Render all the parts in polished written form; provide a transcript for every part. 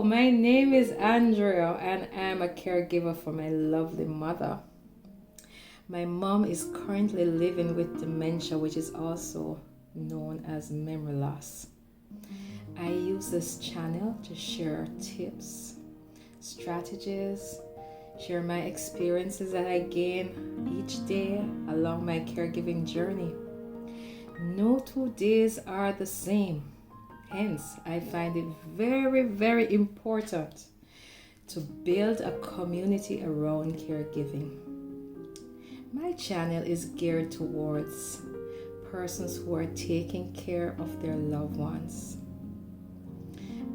my name is Andrea and I'm a caregiver for my lovely mother. My mom is currently living with dementia, which is also known as memory loss. I use this channel to share tips, strategies, share my experiences that I gain each day along my caregiving journey. No 2 days are the same. Hence, I find it very, very important to build a community around caregiving. My channel is geared towards persons who are taking care of their loved ones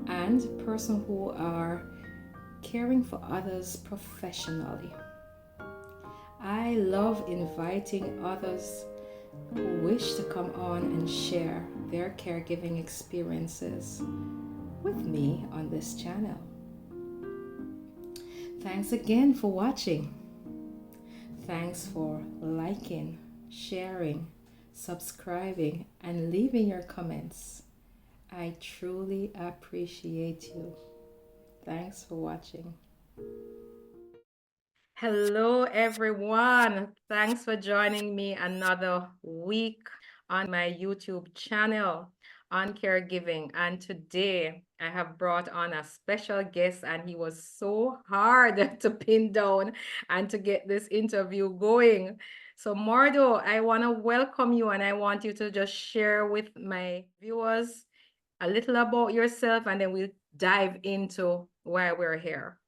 and persons who are caring for others professionally. I love inviting others who wish to come on and share their caregiving experiences with me on this channel. Thanks again for watching. Thanks for liking, sharing, subscribing, and leaving your comments. I truly appreciate you. Thanks for watching. Hello, everyone. Thanks for joining me another week on my YouTube channel on caregiving. And today I have brought on a special guest, and he was so hard to pin down and to get this interview going. So, Mordo, I want to welcome you and I want you to just share with my viewers a little about yourself, and then we'll dive into why we're here.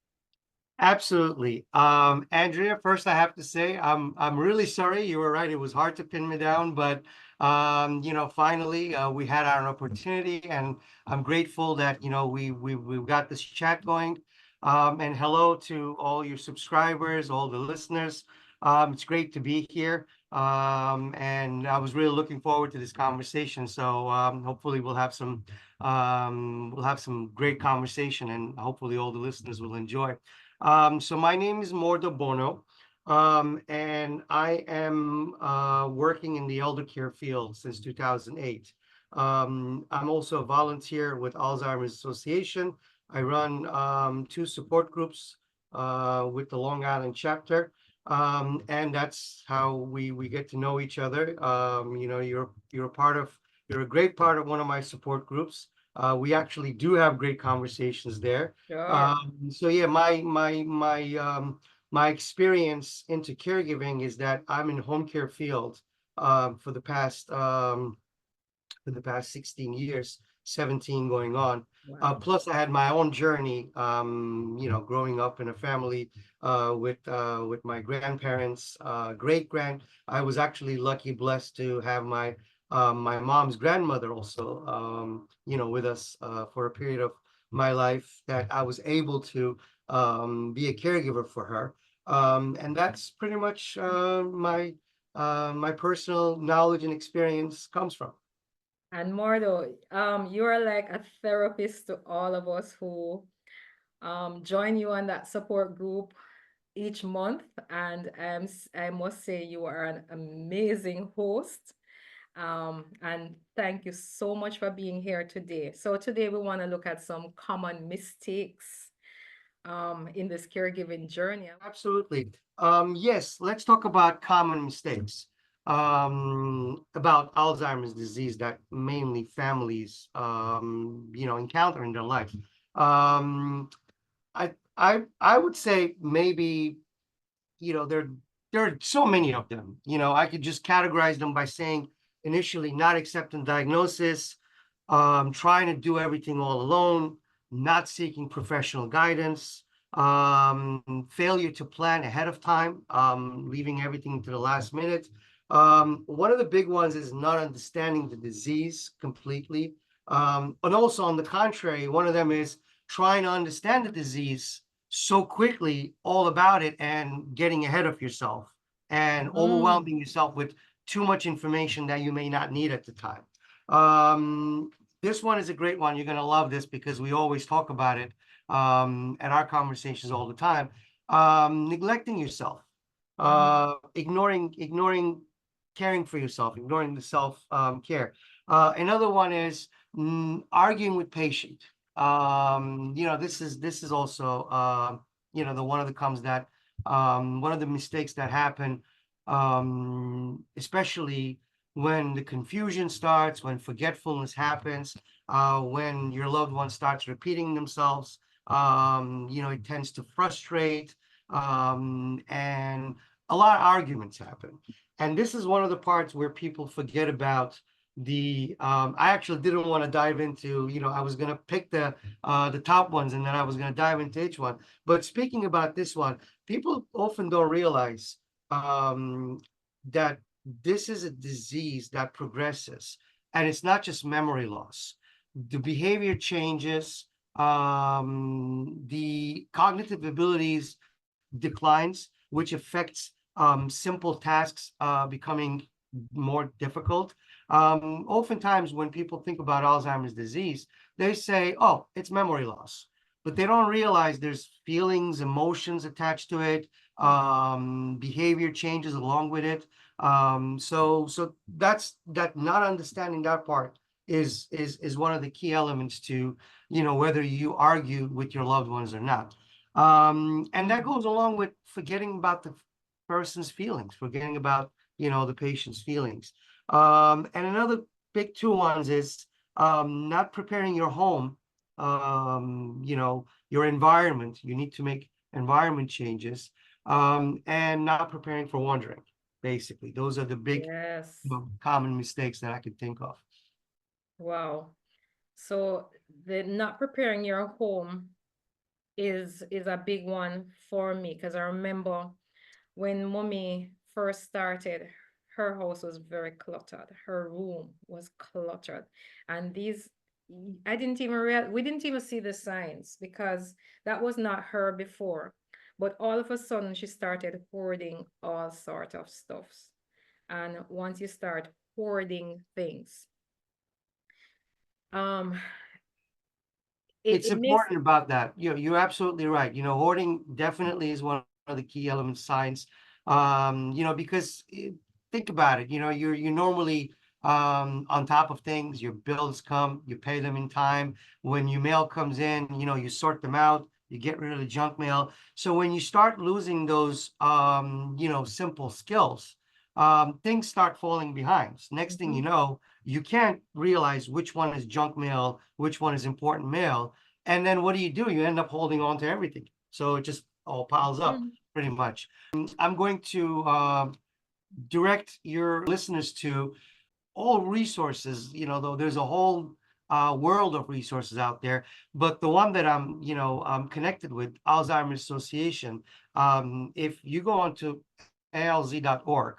Absolutely. Andrea, first I have to say I'm really sorry. You were right. It was hard to pin me down, but finally we had our opportunity, and I'm grateful that we got this chat going. And hello to all your subscribers, all the listeners. It's great to be here. And I was really looking forward to this conversation. So hopefully we'll have some great conversation, and hopefully all the listeners will enjoy. So my name is Mordo Bono, and I am working in the elder care field since 2008. I'm also a volunteer with Alzheimer's Association. I run 2 support groups with the Long Island chapter, and that's how we get to know each other. You're a great part of one of my support groups. We actually do have great conversations there. Sure. So yeah, my experience into caregiving is that I'm in home care field for the past 16 years, 17 going on. Wow. Plus, I had my own journey, growing up in a family with my grandparents, great grand. I was actually lucky, blessed to have my mom's grandmother also, with us for a period of my life that I was able to be a caregiver for her. And that's pretty much my personal knowledge and experience comes from. And Mordo, you are like a therapist to all of us who join you on that support group each month. And I must say you are an amazing host. And thank you so much for being here today. So today we want to look at some common mistakes in this caregiving journey. Absolutely. Yes, let's talk about common mistakes about Alzheimer's disease that mainly families, encounter in their life. Um, I would say maybe, there are so many of them. I could just categorize them by saying initially not accepting diagnosis, trying to do everything all alone, not seeking professional guidance, failure to plan ahead of time, leaving everything to the last minute. One of the big ones is not understanding the disease completely. And also, on the contrary, one of them is trying to understand the disease so quickly, all about it, and getting ahead of yourself and Mm. overwhelming yourself with too much information that you may not need at the time. Um, this one is a great one. You're going to love this because we always talk about it at our conversations all the time. Neglecting yourself, ignoring caring for yourself, ignoring the self care. Another one is arguing with patient. This is also the one of the comes that one of the mistakes that happen, especially when the confusion starts, when forgetfulness happens, when your loved one starts repeating themselves. It tends to frustrate, and a lot of arguments happen. And this is one of the parts where people forget about I actually didn't want to dive into, I was going to pick the top ones, and then I was going to dive into each one. But speaking about this one, people often don't realize that this is a disease that progresses, and it's not just memory loss. The behavior changes, the cognitive abilities declines, which affects simple tasks becoming more difficult. Oftentimes, when people think about Alzheimer's disease, they say, oh, it's memory loss. But they don't realize there's feelings, emotions attached to it, behavior changes along with it. So that's that. Not understanding that part is one of the key elements to whether you argue with your loved ones or not. And that goes along with forgetting about the person's feelings, forgetting about the patient's feelings. And another big two ones is not preparing your home, your environment. You need to make environment changes, and not preparing for wandering. Basically, those are the big Yes. common mistakes that I could think of. Wow. So the not preparing your home is a big one for me, because I remember when mommy first started, her house was very cluttered. Her room was cluttered. And I didn't even we didn't even see the signs, because that was not her before. But all of a sudden she started hoarding all sort of stuffs. And once you start hoarding things, um, It's it makes. important about that. You're absolutely right. Hoarding definitely is one of the key elements of science. Because think about it. You're normally on top of things. Your bills come, you pay them in time. When your mail comes in, you sort them out. You get rid of the junk mail. So when you start losing those simple skills, things start falling behind. So next thing you Mhm, know, you can't realize which one is junk mail, which one is important mail. And then what do? You end up holding on to everything. So it just all piles up mhm, pretty much. I'm going to direct your listeners to all resources, though there's a whole world of resources out there. But the one that I'm connected with, Alzheimer's Association, if you go onto alz.org,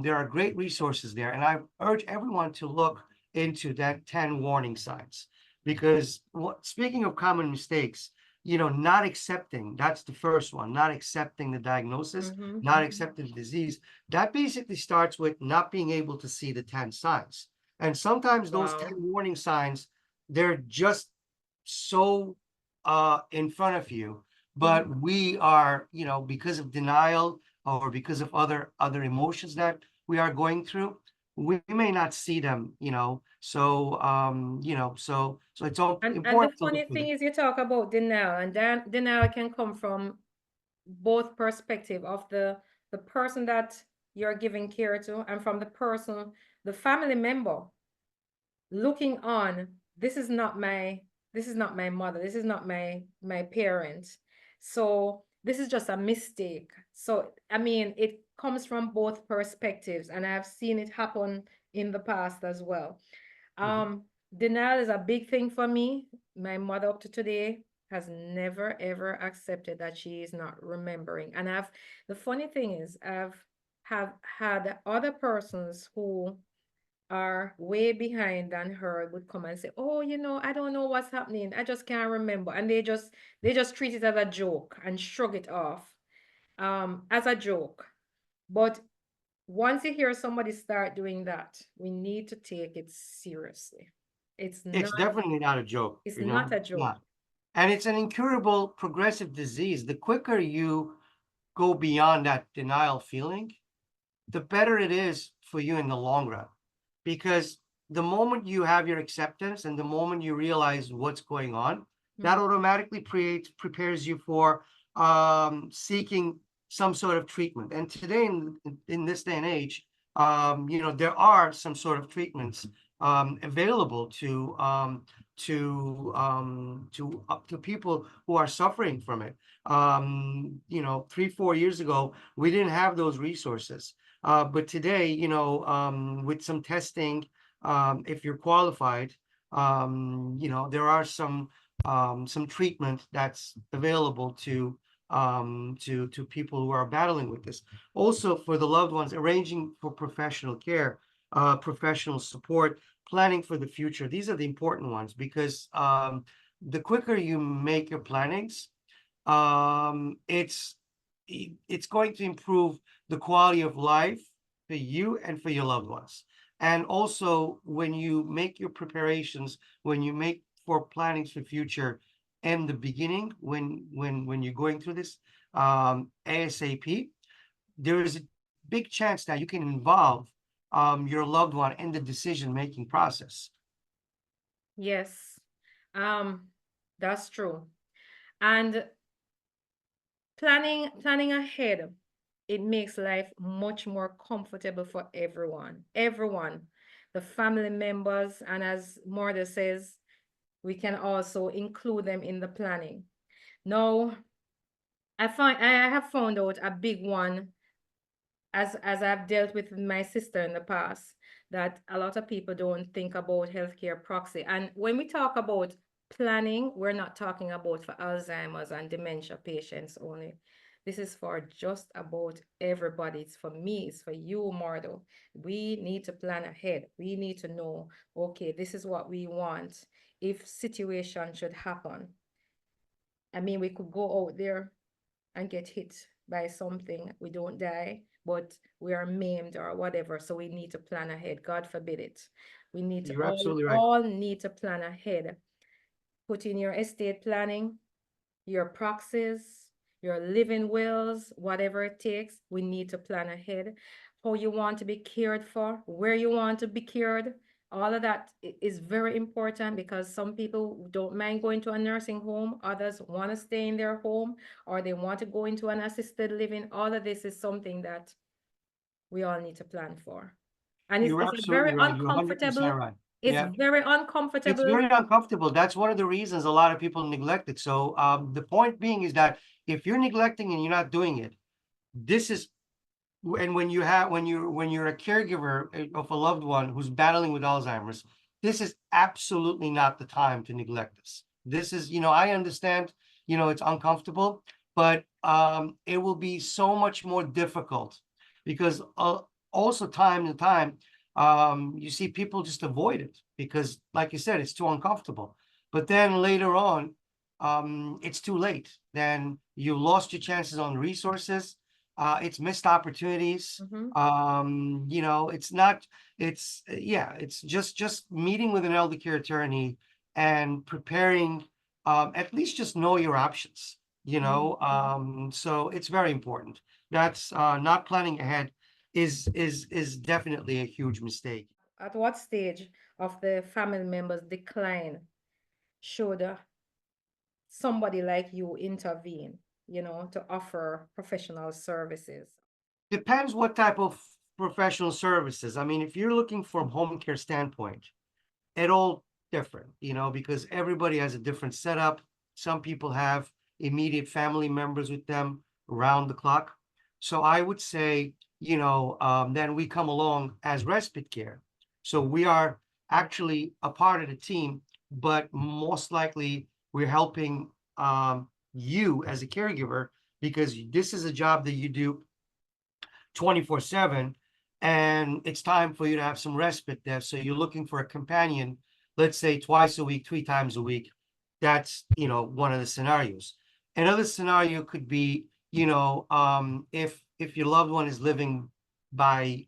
there are great resources there. And I urge everyone to look into that 10 warning signs. Because speaking of common mistakes, not accepting, that's the first one, not accepting the diagnosis, mhm, not accepting the disease. That basically starts with not being able to see the 10 signs. And sometimes those 10 wow. warning signs, they're just so in front of you. But Mhm. we are, because of denial or because of other emotions that we are going through, we may not see them, so it's all And the important to funny look for thing them. is, you talk about denial, and then denial can come from both perspective of the person that you're giving care to, and from the person, the family member looking on. This is not my mother, this is not my parent, so this is just a mistake. So I mean, it comes from both perspectives, and I've seen it happen in the past as well. Mhm. um Denial is a big thing for me. My mother up to today has never ever accepted that she is not remembering. And the funny thing is, have had other persons who are way behind than her would come and say, oh, I don't know what's happening, I just can't remember. And they just treat it as a joke and shrug it off, as a joke. But once you hear somebody start doing that, we need to take it seriously. it's It's not definitely not a joke, it's not a it's joke. not. And it's an incurable progressive disease. The quicker you go beyond that denial feeling, the better it is for you in the long run. Because the moment you have your acceptance and the moment you realize what's going on, that automatically prepares you for seeking some sort of treatment. And today, in this day and age, there are some sort of treatments available to people who are suffering from it. 3-4 years ago, we didn't have those resources. But today, with some testing, if you're qualified, there are some treatment that's available to people who are battling with this. Also, for the loved ones, arranging for professional care, professional support, planning for the future. These are the important ones because the quicker you make your plannings, it's going to improve the quality of life for you and for your loved ones. And also, when you make your preparations, when you make for plannings for future in the beginning, when you're going through this ASAP, there is a big chance that you can involve your loved one in the decision-making process. Yes, that's true. And planning ahead, it makes life much more comfortable for everyone, the family members, and as Morda says, we can also include them in the planning. Now, I have found out a big one as I've dealt with my sister in the past, that a lot of people don't think about healthcare proxy. And when we talk about planning, we're not talking about for Alzheimer's and dementia patients only. This is for just about everybody. It's for me, it's for you, Mardo. We need to plan ahead. We need to know, okay, this is what we want if situation should happen. I mean, we could go out there and get hit by something. We don't die, but we are maimed or whatever. So we need to plan ahead. God forbid it. We need to You're absolutely right. all need to plan ahead. Put in your estate planning, your proxies, your living wills, whatever it takes. We need to plan ahead. How you want to be cared for, where you want to be cared. All of that is very important because some people don't mind going to a nursing home. Others want to stay in their home or they want to go into an assisted living. All of this is something that we all need to plan for. And You're it's a very absolutely right. You're 100% uncomfortable, right. it's Yeah. very It's uncomfortable. very uncomfortable. That's one of the reasons a lot of people neglect it. So the point being is that if you're neglecting and you're not doing it, this is and when you're a caregiver of a loved one who's battling with Alzheimer's, this is absolutely not the time to neglect this. This is, I understand, it's uncomfortable, but it will be so much more difficult because also time to time, you see people just avoid it because, like you said, it's too uncomfortable. But then later on, it's too late. Then you lost your chances on resources. It's missed opportunities. It's not, it's just meeting with an elder care attorney and preparing, at least just know your options. So it's very important. That's not planning ahead is definitely a huge mistake. At what stage of the family member's decline should somebody like you intervene, to offer professional services? Depends what type of professional services. I mean, if you're looking from home care standpoint, it all different, because everybody has a different setup. Some people have immediate family members with them around the clock. So I would say, then we come along as respite care. So we are actually a part of the team, but most likely we're helping you as a caregiver because this is a job that you do 24/7, and it's time for you to have some respite there. So you're looking for a companion, let's say twice a week, 3 times a week. That's, one of the scenarios. Another scenario could be, if your loved one is living by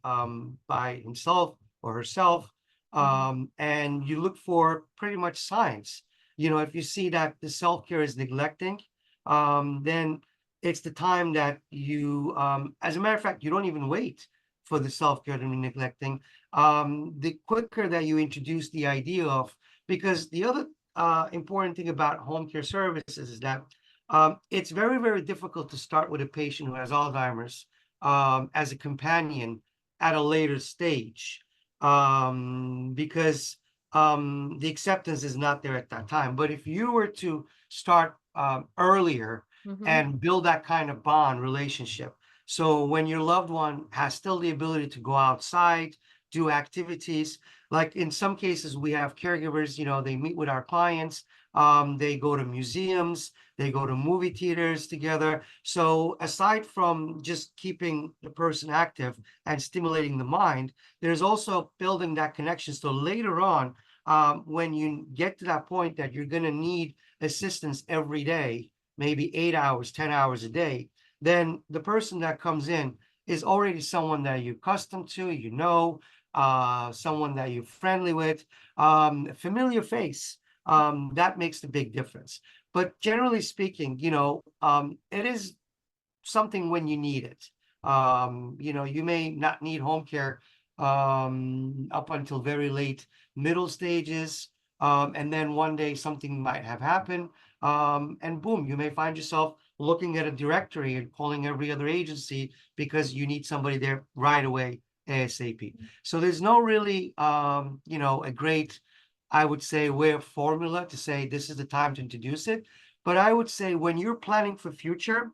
himself or herself, and you look for pretty much signs. If you see that the self-care is neglecting, then it's the time that you, as a matter of fact, you don't even wait for the self-care and neglecting, the quicker that you introduce the idea of, because the other important thing about home care services is that it's very, very difficult to start with a patient who has Alzheimer's as a companion at a later stage, because the acceptance is not there at that time. But if you were to start earlier and build that kind of bond relationship, so when your loved one has still the ability to go outside, do activities, like in some cases we have caregivers, they meet with our clients, they go to museums, they go to movie theaters together. So aside from just keeping the person active and stimulating the mind, there's also building that connection. So later on, when you get to that point that you're going to need assistance every day, maybe 8 hours, 10 hours a day, then the person that comes in is already someone that you're accustomed to, someone that you're friendly with, a familiar face. That makes the big difference. But generally speaking, it is something when you need it. You may not need home care up until very late middle stages. And then one day something might have happened. And boom, you may find yourself looking at a directory and calling every other agency because you need somebody there right away, ASAP. So there's no really, a great, I would say, way of formula to say this is the time to introduce it. But I would say when you're planning for future,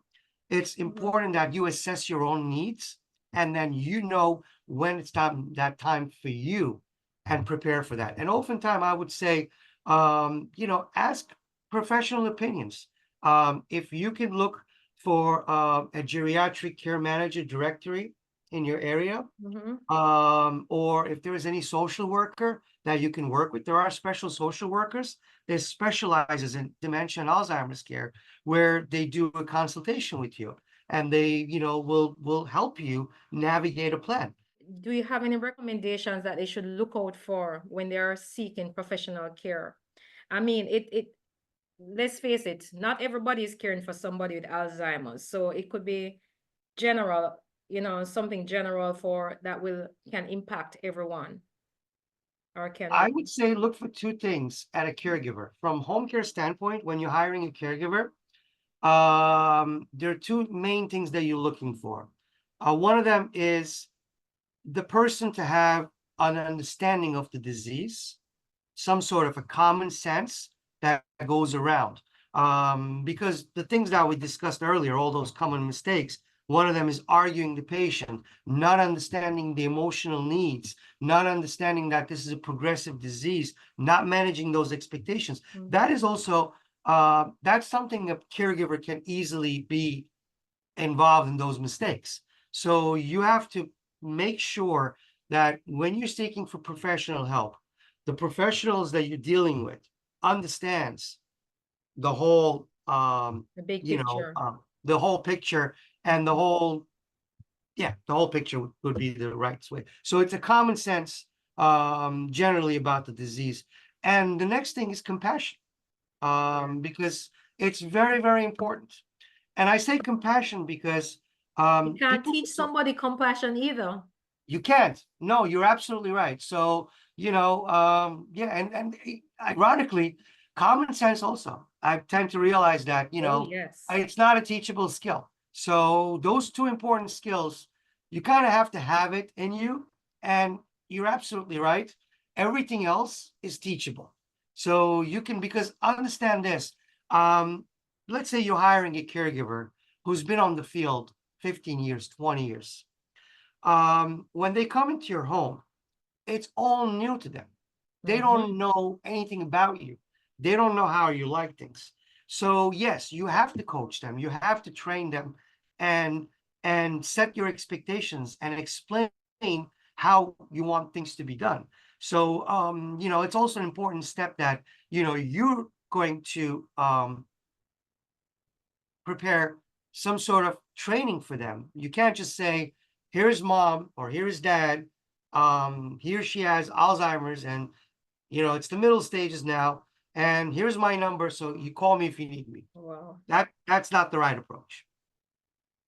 it's important that you assess your own needs and then when it's that time for you and prepare for that. And oftentimes I would say, ask professional opinions. If you can look for a geriatric care manager directory in your area, or if there is any social worker that you can work with, there are special social workers that specializes in dementia and Alzheimer's care, where they do a consultation with you and they, will help you navigate a plan. Do you have any recommendations that they should look out for when they are seeking professional care? I mean, let's face it, not everybody is caring for somebody with Alzheimer's. So it could be general, something general can impact everyone, or can I be. would say look for two things at a caregiver. From home care standpoint, when you're hiring a caregiver, there are two main things that you're looking for. One of them is the person to have an understanding of the disease, some sort of a common sense that goes around. Because the things that we discussed earlier, all those common mistakes, one of them is arguing the patient, not understanding the emotional needs, not understanding that this is a progressive disease, not managing those expectations. That is also, that's something a caregiver can easily be involved in, those mistakes. So you have to make sure that when you're seeking for professional help, the professionals that you're dealing with understands the whole The big picture. the whole picture, and the whole picture would be the right way. So it's a common sense generally about the disease. And the next thing is compassion, because it's very, very important. And I say compassion because You can't teach somebody compassion either. you can't. No, you're absolutely right. So, and ironically, common sense also. I tend to realize that, Oh, yes. it's not a teachable skill. So those two important skills, you kind of have to have it in you. And you're absolutely right. Everything else is teachable. So you can, because understand this, let's say you're hiring a caregiver who's been on the field 15 years, 20 years. When they come into your home, it's all new to them. They don't know anything about you. They don't know how you like things. So yes, you have to coach them. You have to train them and set your expectations and explain how you want things to be done. So it's also an important step that you're going to prepare some sort of training for them. You can't just say, here's mom or here's dad. He or she has Alzheimer's and, it's the middle stages now. And here's my number. So you call me if you need me. Wow. That's not the right approach.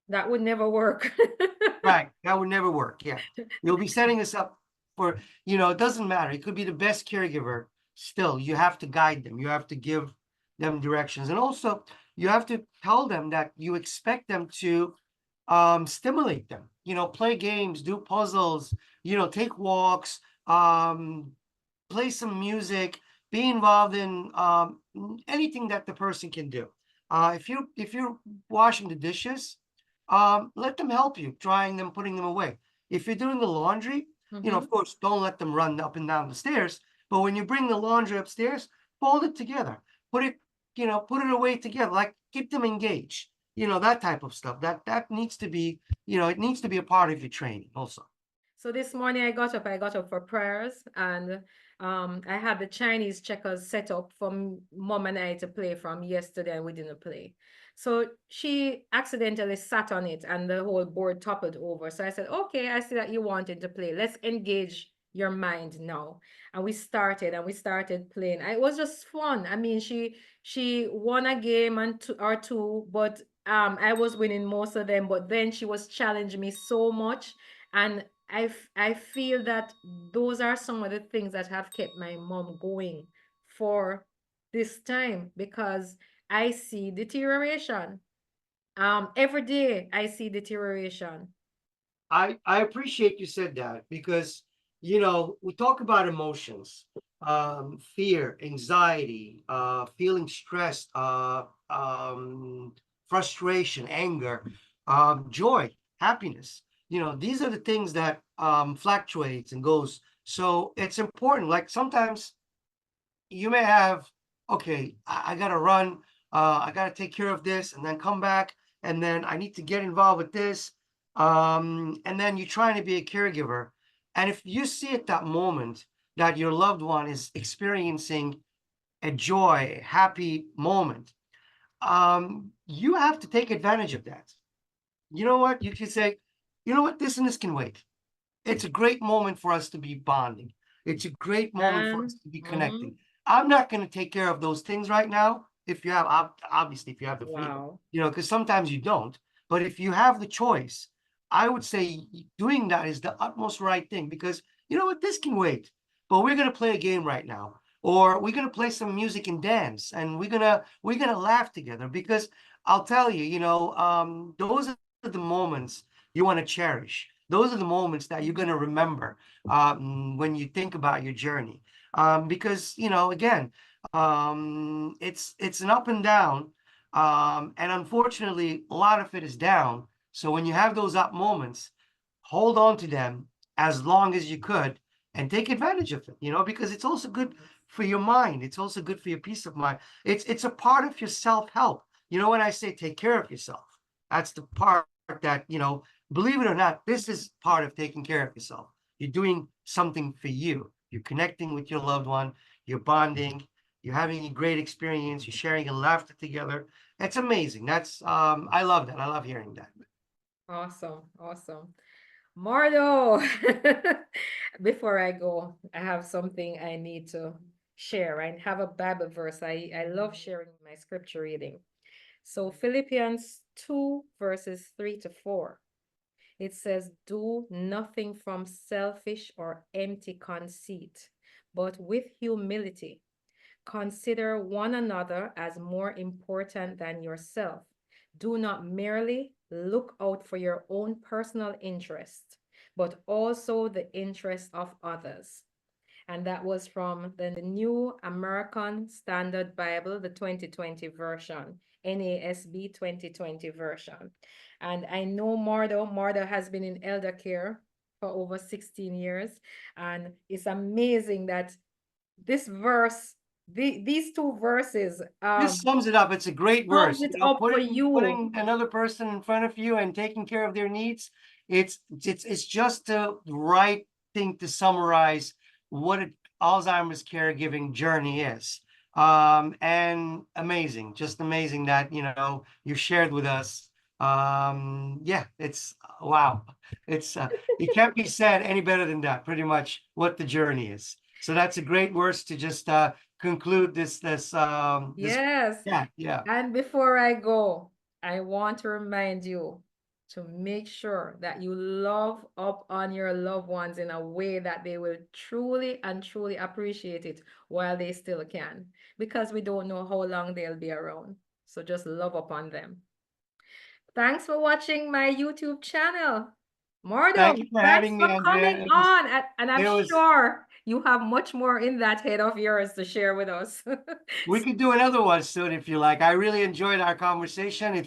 That would never work. Right, that would never work. Yeah, you'll be setting us up for, it doesn't matter. It could be the best caregiver. Still, you have to guide them. You have to give them directions, and also you have to tell them that you expect them to stimulate them. Play games, do puzzles. Take walks. Play some music. Be involved in anything that the person can do. If you're washing the dishes, let them help you, drying them, putting them away. If you're doing the laundry, of course, don't let them run up and down the stairs. But when you bring the laundry upstairs, fold it together, put it, put it away together, like keep them engaged. That type of stuff. That needs to be, it needs to be a part of your training also. So this morning I got up for prayers, and I had the Chinese checkers set up for mom and I to play from yesterday, and we didn't play. So she accidentally sat on it and the whole board toppled over. So I said, okay, I see that you wanted to play. Let's engage your mind now. And we started playing. It was just fun. I mean, she won a game and or two, but I was winning most of them. But then she was challenging me so much, and I feel that those are some of the things that have kept my mom going for this time, because I see deterioration. Every day I see deterioration. I appreciate you said that because we talk about emotions, fear, anxiety, feeling stressed, frustration, anger, joy, happiness. These are the things that fluctuates and goes. So it's important. Like sometimes you may have, okay, I gotta run, I gotta take care of this, and then come back, and then I need to get involved with this. And then you're trying to be a caregiver. And if you see at that moment that your loved one is experiencing a joy, happy moment, you have to take advantage of that. You know what? You can say, you know what, this and this can wait. It's a great moment for us to be bonding. It's a great moment for us And to be mhm. connecting. I'm not going to take care of those things right now. If you have, obviously, if you have the freedom, Wow. because sometimes you don't. But if you have the choice, I would say doing that is the utmost right thing because you know what, this can wait. But we're going to play a game right now, or we're going to play some music and dance, and we're gonna laugh together because I'll tell you, those are the moments you want to cherish. Those are the moments that you're going to remember when you think about your journey. Because, again, it's an up and down. And unfortunately, a lot of it is down. So when you have those up moments, hold on to them as long as you could and take advantage of it, because it's also good for your mind. It's also good for your peace of mind. It's a part of your self-help. When I say take care of yourself, that's the part that, believe it or not, this is part of taking care of yourself. You're doing something for you. You're connecting with your loved one. You're bonding. You're having a great experience. You're sharing a laughter together. It's amazing. I love that. I love hearing that. Awesome. Awesome. Marlo, before I go, I have something I need to share. I have a Bible verse. I love sharing my scripture reading. So Philippians 2, verses 3 to 4. It says, do nothing from selfish or empty conceit, but with humility. Consider one another as more important than yourself. Do not merely look out for your own personal interest, but also the interest of others. And that was from the New American Standard Bible, the 2020 version, NASB 2020 version. And I know Mardo has been in elder care for over 16 years. And it's amazing that this verse, these two verses, This sums it up. It's a great sums verse. it up for Putting you. putting another person in front of you and taking care of their needs. It's just the right thing to summarize what an Alzheimer's caregiving journey is. And amazing, just amazing that you shared with us. Yeah, it's wow. It can't be said any better than that. Pretty much what the journey is. So that's a great verse to just conclude this Yes. yeah. And before I go, I want to remind you to make sure that you love up on your loved ones in a way that they will truly and truly appreciate it while they still can, because we don't know how long they'll be around. So just love upon them. Thanks for watching my YouTube channel. Thank you Mordum, for thanks having me, for Andrea. coming on. And I'm It was, sure you have much more in that head of yours to share with us. we could do another one soon if you like. I really enjoyed our conversation. We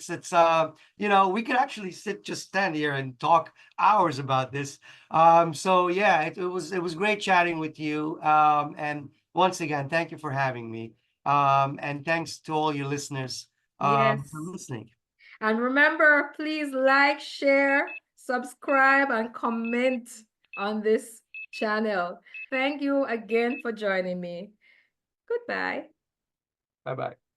could actually just stand here and talk hours about this. So yeah, it was great chatting with you. And once again, thank you for having me. And thanks to all your listeners for Yes. listening. And remember, please like, share, subscribe, and comment on this channel. Thank you again for joining me. Goodbye. Bye bye.